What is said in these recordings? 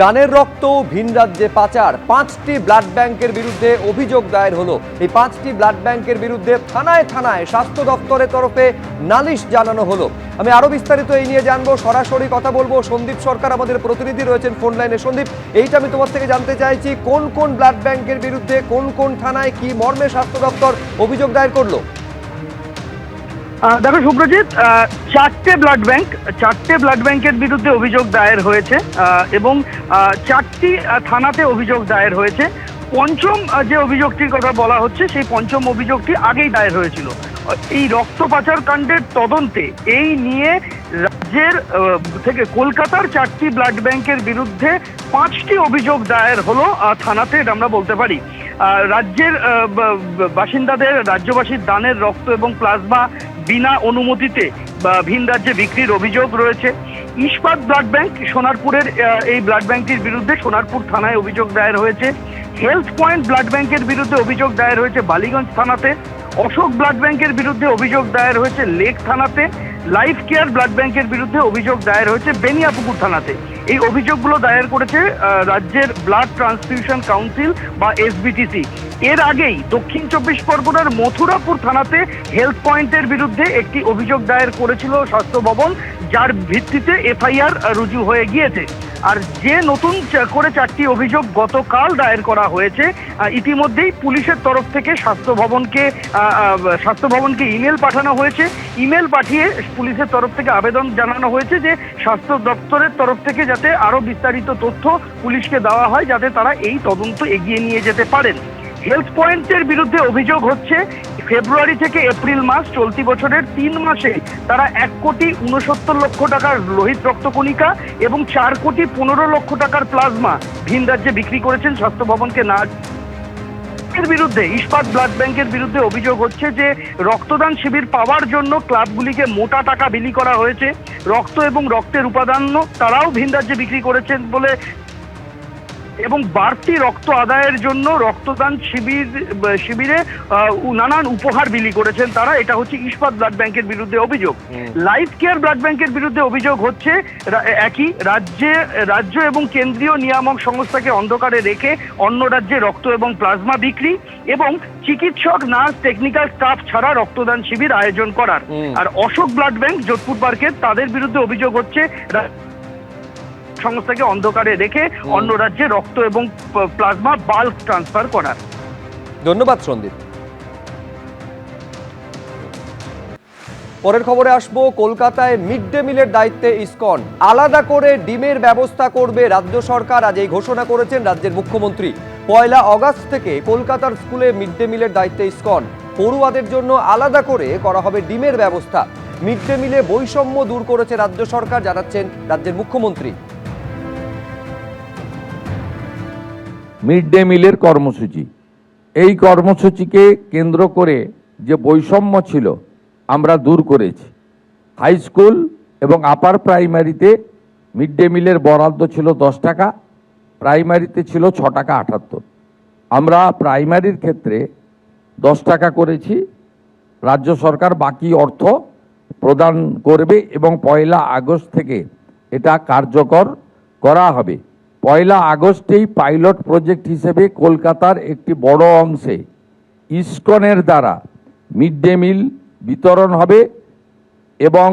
দানের রক্ত ভিন রাজ্যে পাচার, 5টি ব্লাড ব্যাংকের বিরুদ্ধে অভিযোগ দায়ের হলো। এই 5টি ব্লাড ব্যাংকের বিরুদ্ধে থানায় থানায় স্বাস্থ্য দপ্তরের তরফে নালিশ জানানো হলো। আমি আরো বিস্তারিত এই নিয়ে জানবো, সরাসরি কথা বলবো। সন্দীপ সরকার আমাদের প্রতিনিধি রয়েছেন ফোন লাইনে। সন্দীপ, এইটা আমি তোমার থেকে জানতে চাইছি, কোন কোন ব্লাড ব্যাংকের বিরুদ্ধে কোন কোন থানায় কি মর্মে স্বাস্থ্য দপ্তর অভিযোগ দায়ের করলো? দেখো শুভ্রজিৎ, চারটে ব্লাড ব্যাংকের বিরুদ্ধে অভিযোগ দায়ের হয়েছে এবং 4টি থানাতে অভিযোগ দায়ের হয়েছে। পঞ্চম যে অভিযোগটির কথা বলা হচ্ছে, সেই পঞ্চম অভিযোগটি আগেই দায়ের হয়েছিল। এই রক্ত পাচার কাণ্ডের তদন্তে এই নিয়ে রাজ্যের থেকে কলকাতার 4টি ব্লাড ব্যাংকের বিরুদ্ধে 5টি অভিযোগ দায়ের হলো থানাতে, আমরা বলতে পারি। রাজ্যের বাসিন্দাদের, রাজ্যবাসীর দানের রক্ত এবং প্লাজমা বিনা অনুমতিতে ভিন রাজ্যে বিক্রির অভিযোগ রয়েছে। ইস্পাত ব্লাড ব্যাংক সোনারপুরের এই ব্লাড ব্যাংকটির বিরুদ্ধে সোনারপুর থানায় অভিযোগ দায়ের হয়েছে। হেলথ পয়েন্ট ব্লাড ব্যাংকের বিরুদ্ধে অভিযোগ দায়ের হয়েছে বালিগঞ্জ থানাতে। অশোক ব্লাড ব্যাংকের বিরুদ্ধে অভিযোগ দায়ের হয়েছে লেক থানাতে। লাইফ কেয়ার ব্লাড ব্যাংকের বিরুদ্ধে অভিযোগ দায়ের হয়েছে বেনিয়াপুকুর থানাতে। এই অভিযোগগুলো দায়ের করেছে রাজ্যের ব্লাড ট্রান্সফিউশন কাউন্সিল বা এসবিটিসি। এর আগেই দক্ষিণ 24 পরগনার মথুরাপুর থানাতে হেলথ পয়েন্টের বিরুদ্ধে একটি অভিযোগ দায়ের করেছিল স্বাস্থ্য ভবন, যার ভিত্তিতে এফআইআর রুজু হয়ে গিয়েছে। আর যে নতুন করে 4টি অভিযোগ গতকাল দায়ের করা হয়েছে, ইতিমধ্যেই পুলিশের তরফ থেকে স্বাস্থ্য ভবনকে ইমেল পাঠানো হয়েছে। ইমেল পাঠিয়ে পুলিশের তরফ থেকে আবেদন জানানো হয়েছে যে স্বাস্থ্য দপ্তরের তরফ থেকে যাতে আরো বিস্তারিত তথ্য পুলিশকে দেওয়া হয়, যাতে তারা এই তদন্ত এগিয়ে নিয়ে যেতে পারেন। হেলথ পয়েন্টের বিরুদ্ধে অভিযোগ হচ্ছে, ফেব্রুয়ারি থেকে এপ্রিল মাস চলতি বছরের 3 মাসে তারা 1,69,00,000 টাকার লোহিত রক্তকণিকা এবং 4,15,00,000 টাকার প্লাজমা ভিন রাজ্যে বিক্রি করেছেন স্বাস্থ্য ভবনকে না। এর বিরুদ্ধে ইস্পাত ব্লাড ব্যাংকের বিরুদ্ধে অভিযোগ হচ্ছে যে রক্তদান শিবির পাওয়ার জন্য ক্লাবগুলিকে মোটা টাকা বিলি করা হয়েছে। রক্ত এবং রক্তের উপাদান তারাও ভিন রাজ্যে বিক্রি করেছেন বলে এবং বাড়তি রক্ত আদায়ের জন্য রক্তদান শিবিরে নানান উপহার বিলি করেছেন তারা। এটা হচ্ছে ইস্পাত ব্লাড ব্যাংকের বিরুদ্ধে অভিযোগ। লাইফ কেয়ার ব্লাড ব্যাংকের বিরুদ্ধে অভিযোগ হচ্ছে একই, রাজ্য এবং কেন্দ্রীয় নিয়ামক সংস্থাকে অন্ধকারে রেখে অন্য রাজ্যে রক্ত এবং প্লাজমা বিক্রি এবং চিকিৎসক, নার্স, টেকনিক্যাল স্টাফ ছাড়া রক্তদান শিবির আয়োজন করার। আর অশোক ব্লাড ব্যাংক যোধপুর পার্কের, তাদের বিরুদ্ধে অভিযোগ হচ্ছে সংস্থাকে অন্ধকারে রেখে অন্য রাজ্যে রক্ত এবং প্লাজমা বাল্ক ট্রান্সফার করার। ধন্যবাদ সন্দীপ। পরের খবরে আসবো, কলকাতায় মিড ডে মিলের দায়িত্বে ইসকন, আলাদা করে ডিমের ব্যবস্থা করবে রাজ্য সরকার। আজ এই ঘোষণা করেছেন রাজ্যের মুখ্যমন্ত্রী। 1 আগস্ট থেকে কলকাতার স্কুলে মিড ডে মিলের দায়িত্বে ইসকন, পড়ুয়াদের জন্য আলাদা করে করা হবে ডিমের ব্যবস্থা। মিড ডে মিলে বৈষম্য দূর করেছে রাজ্য সরকার, জানাচ্ছেন রাজ্যের মুখ্যমন্ত্রী। মিড ডে মিলের কর্মসূচি, এই কর্মসূচিকে কেন্দ্র করে যে বৈষম্য ছিল আমরা দূর করেছি। হাই স্কুল এবং আপার প্রাইমারিতে মিড ডে মিলের বরাদ্দ ছিল 10 টাকা, প্রাইমারিতে ছিল 6 টাকা 78। আমরা প্রাইমারির ক্ষেত্রে 10 টাকা করেছি। রাজ্য সরকার বাকি অর্থ প্রদান করবে এবং 1 আগস্ট থেকে এটা কার্যকর করা হবে। 1 আগস্টেই পাইলট প্রজেক্ট হিসেবে কলকাতার একটি বড় অংশে ইসকনের দ্বারা মিড ডে মিল বিতরণ হবে এবং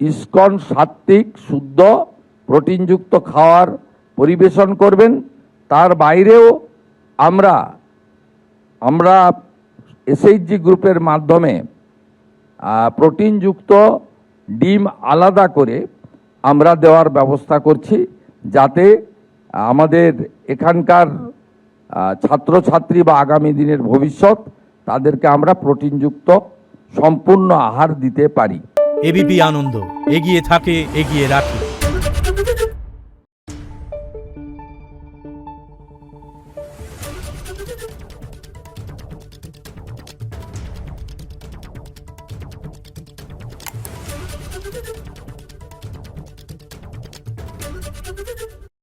ইসকন সাত্ত্বিক, শুদ্ধ, প্রোটিনযুক্ত খাওয়ার পরিবেশন করবেন। তার বাইরেও আমরা এসএইচজি গ্রুপের মাধ্যমে প্রোটিনযুক্ত ডিম আলাদা করে আমরা দেওয়ার ব্যবস্থা করছি, যাতে আমাদের এখানকার ছাত্রছাত্রী বা আগামী দিনের ভবিষ্যৎ, তাদেরকে আমরা প্রোটিনযুক্ত সম্পূর্ণ আহার দিতে পারি। এবিপি আনন্দ, এগিয়ে থাকে, এগিয়ে রাখে।